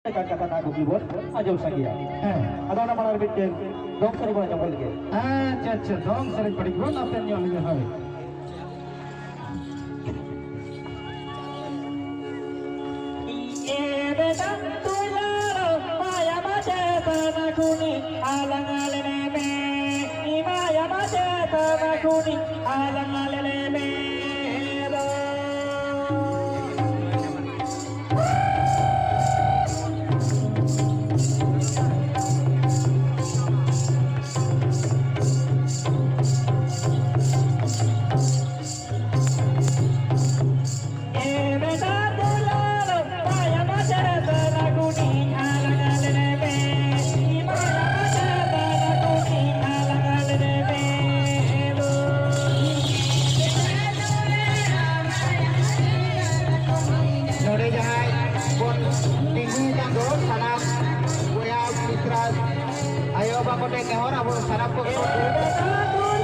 kata-kata aku keyboard aja usah dia. Atau nama lain beda dong sering boleh jempol lagi. Caca dong sering beri gol apa yang lebih hari. Ayo bapak dek orang abu sarap kok. Sarap kok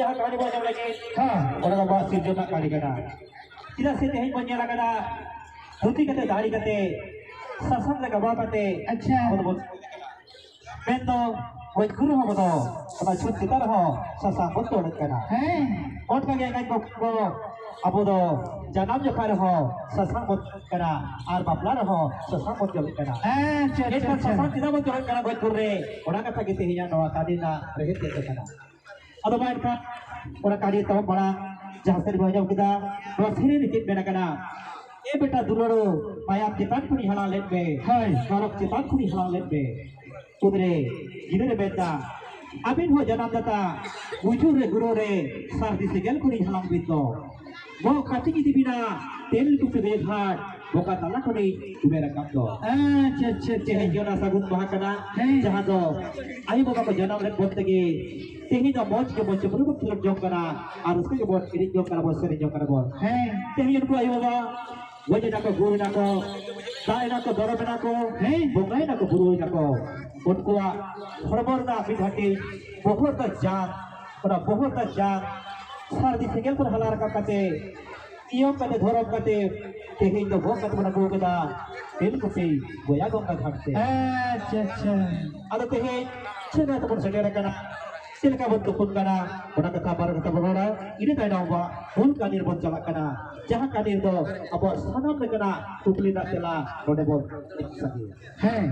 jangan kali baca lagi. Orang bawa sirjo nak kali kena. Tidak sih teh penjara kena. Putih kata dari kata. Sasam lagi bawa kata. Acha. Bento, buat guru apa tu? Sama cut kita lah. Sasam betul kena. Ot kaya kan kau apa tu? Jangan je kaya ho. Sasam betul kena. Ar baplar ho. Sasam betul kena. Itu sasam tidak betul kena buat guru. Orang kata kita hinya nawa tadi na rehat kita kena. Atau mereka orang kali tahu orang jahasa di bawah kita dua sini dikit benda kena. Beta dulu payah cepat kuni halal letbe, kalau cepat kuni halal letbe. Udre, gini beta. Abin ho janam data, wujud guru re, sardi segel kuni halal bito. Mau kati kita bina, tel tu sebeghat, bukan tanah kuni ubera kapdo. Jangan sagut bahakana, jangan do. Ayo bukan janam let buat lagi. Tehi na moch ke moch berubah film jom kana harus ke buat ini jom kana buat seri jom kana buat. Tehi yang dua ayo ba, wajah nak guru nak, saya nak baru nak, bungai nak guru nak. Unku hormon na bidhati, बहुत जंग, pada बहुत जंग, सारी single पर हलार का कते, इयों कते धोरम कते, tehi na बहुत कते बना गो कता, तेल कुटी, गोया गो का घाटे. Ada tehi, cina tu pun segera kana. Silka bentuk pun kana, orang kata baru kata berora, ini tak ada apa, pun kanir pun jalak kana, jangan kanir tu, apa sanam le kana, tukli nak telah, roda bot, Hey.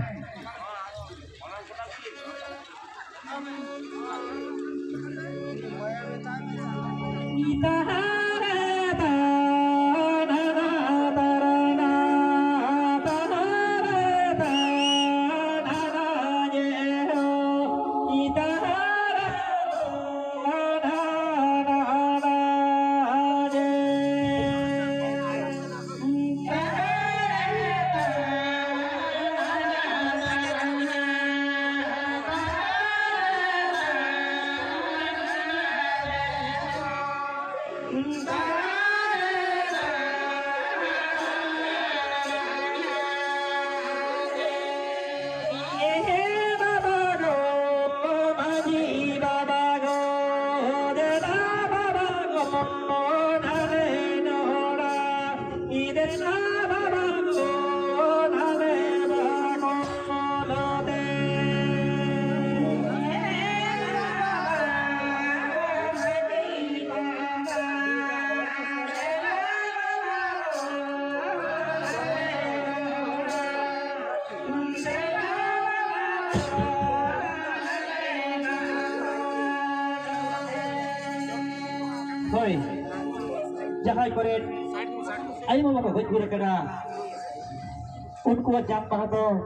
Hoi, jahai koren, ayo mau kau guru kena, unku jam bahado,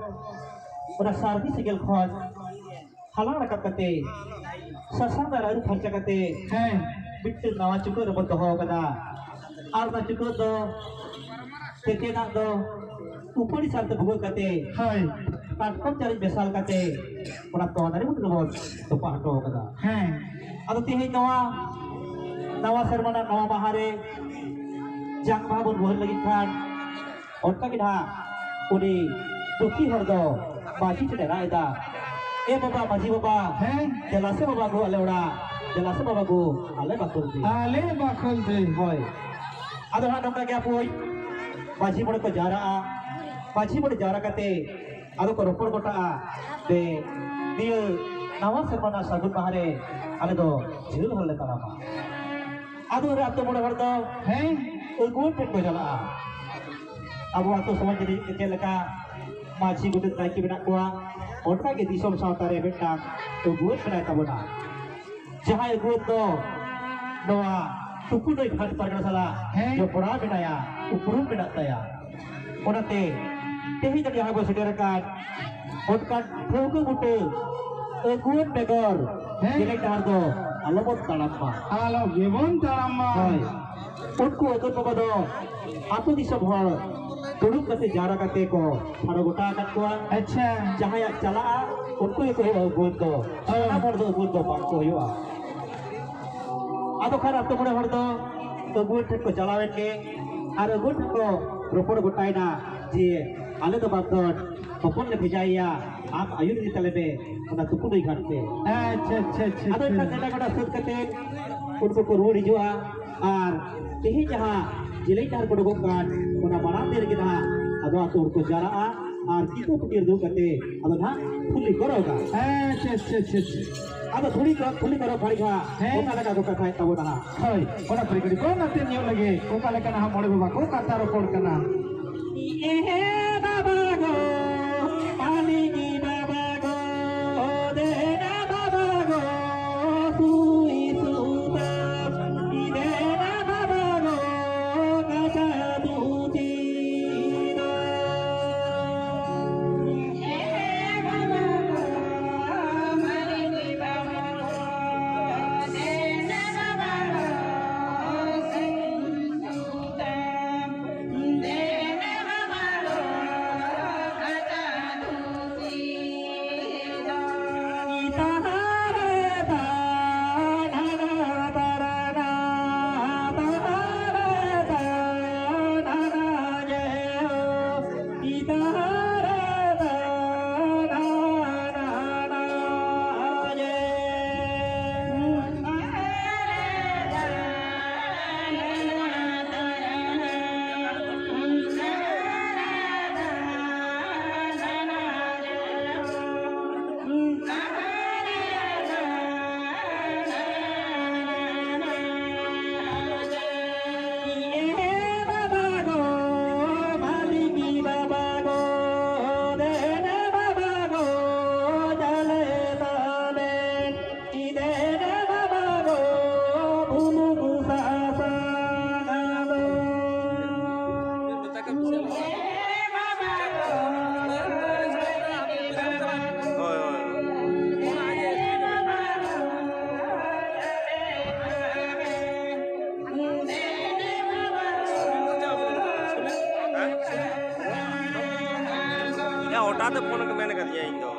udah sardi segel khon, halang rakap kate, sasang darah itu kharca kate, bitter nawa cukup dapat doh kena, arna cukup doh, tete nak doh, upari sarta buku kate, platform cari besal kate, udah toh dari betul betul topah doh kena, atau tihe nawa sermana nawa mahare jang babon buhan lagi kan onka kita uni duki hardo baji cedera ida baba baji baba jelase baba go alewda jelase baba go ale bakul di hoy ado ha namra kya poi baji mode ko jara kate ado ko ropor gota de dia nawa sermana sagun mahare ale do jil holle talama aduh ratu muda harto, gue pun berjalan. Abu waktu semua jadi kecil leka, masih gudut lagi benak gua, orang lagi di som sautare benak, gue benak tabuna. Jahai gue tuh, doa, tuku doi hati pada salah, jo pura benaya, upurun benak saya. Orang teh jadi yang gue sediakan, orang tuku butuh, gue begor, jelek harto. Alabot talamma. Alo, gimon talamma. Hai. Unku ikut pabado. Atu di sebhor. Duduk kate jara kate ko. Haro gota kat ko. Acha. Jahaya chala. Unku ikut gunto. Ana mordo gunto pakko yo. Ado khara to mone hordo. To gun ko jalawen ke. Aro gun ko ropor gotaina je ale to bakot. Popon le bhijaiya. Am ayur di talebe. Una tuku doi ghatte. Acha. Ado kan neda kota sud kate. Unku ko ruwar hijua. Ar tehi jaha jilai jar ko dogokan. Una maram der kita. Ado atu ko jara ar kitu kutir du kate. Ado na fulli koroga. Acha. Ado thuli karo phari kha. Oka laga ko kai tabo na. Hoi, ona perikadi ko na tin lagi. Ko kala kana ha mole baba ko kata ropor kana. Baba go. Pani ni baba go. De na baba go. Sui suta. Ide na baba go. Kata tuti. hota tu phone ke main kat dia itu.